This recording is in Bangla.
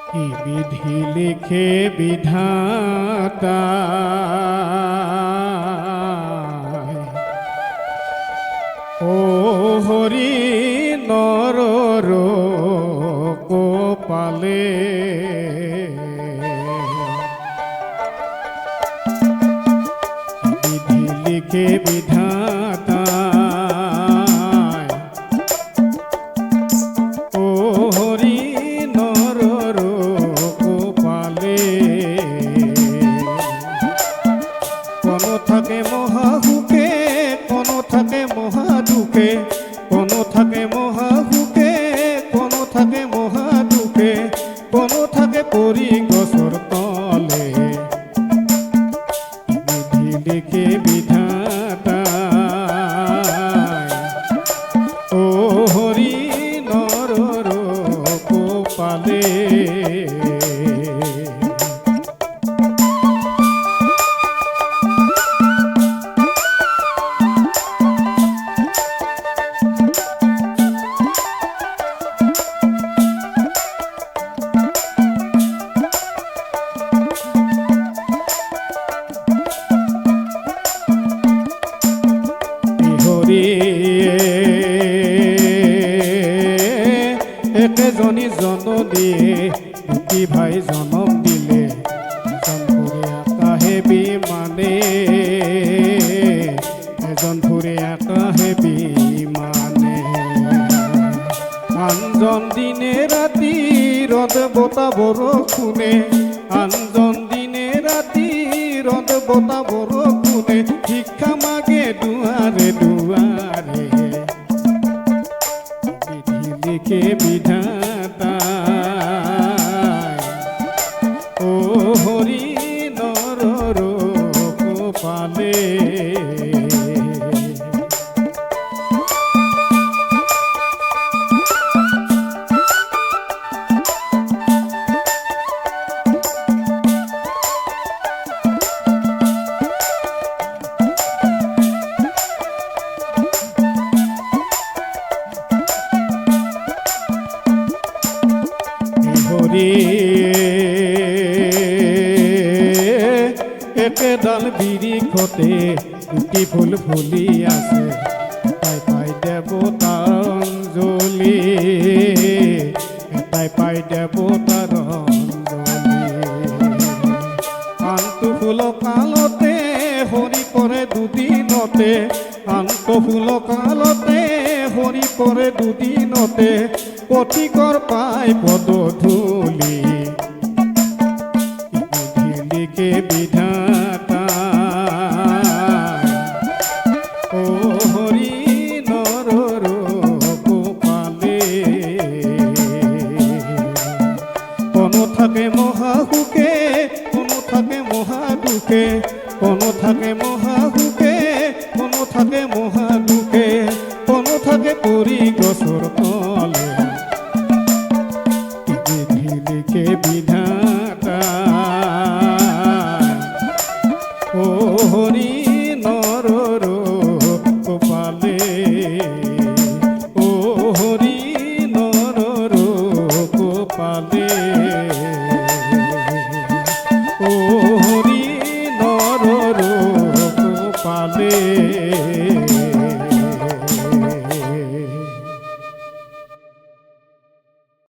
কি বিধি লিখে বিধাতা ও হরি নরর কোপালে বিধি লিখে বিধাতা ও হরি নরর কোপালে কোন থাকে মহাহুকে কোন থাকে মহাদুখে কোন থাকে মহাহুকে কোন থাকে মহাদুখে কোন থাকে পরি গছর তলে বিধি লিখে বিধাতা ও হরি নরর কোপালে একেজনী জননী দুটি ভাই জনম দিলে এজন ফুৰে আকাশে বিমানে এজন ফুৰে আকাশে বিমানে আনজন দিনে ৰাতি ৰদ বতাহ বৰষুণে আনজন দিনে ৰাতি ৰদ বতাহ বৰষুণে ভিক্ষা মাগে দুৱাৰে দুৱাৰে বিধি লিখে বিধাতা ও হরি নরর কোপালে একে ডাল বিৰিখতে দুটি ফুল ফুলি আছে এটাই পাই দেৱতাৰ অঞ্জলি এটাই পাই দেৱতাৰ অঞ্জলি আনটো ফুল কালতে হৰি পৰে দুদিনতে আনটো ফুল কালতে হৰি পৰে দুদিনতে পথিকৰ পাই পদধূলি বিধি লিখে বিধাতা ও হরি নরর কোপালে কোন থাকে মহাহুকে কোন থাকে মহাদুখে কোন থাকে মহাহুকে কোন থাকে মহাদুখে কোন থাকে পরি গছৰ তলে বিধি লিখে বিধাতা ও হরি নরর কোপালে ও হরি নরর কোপালে ও হরি নরর কোপালে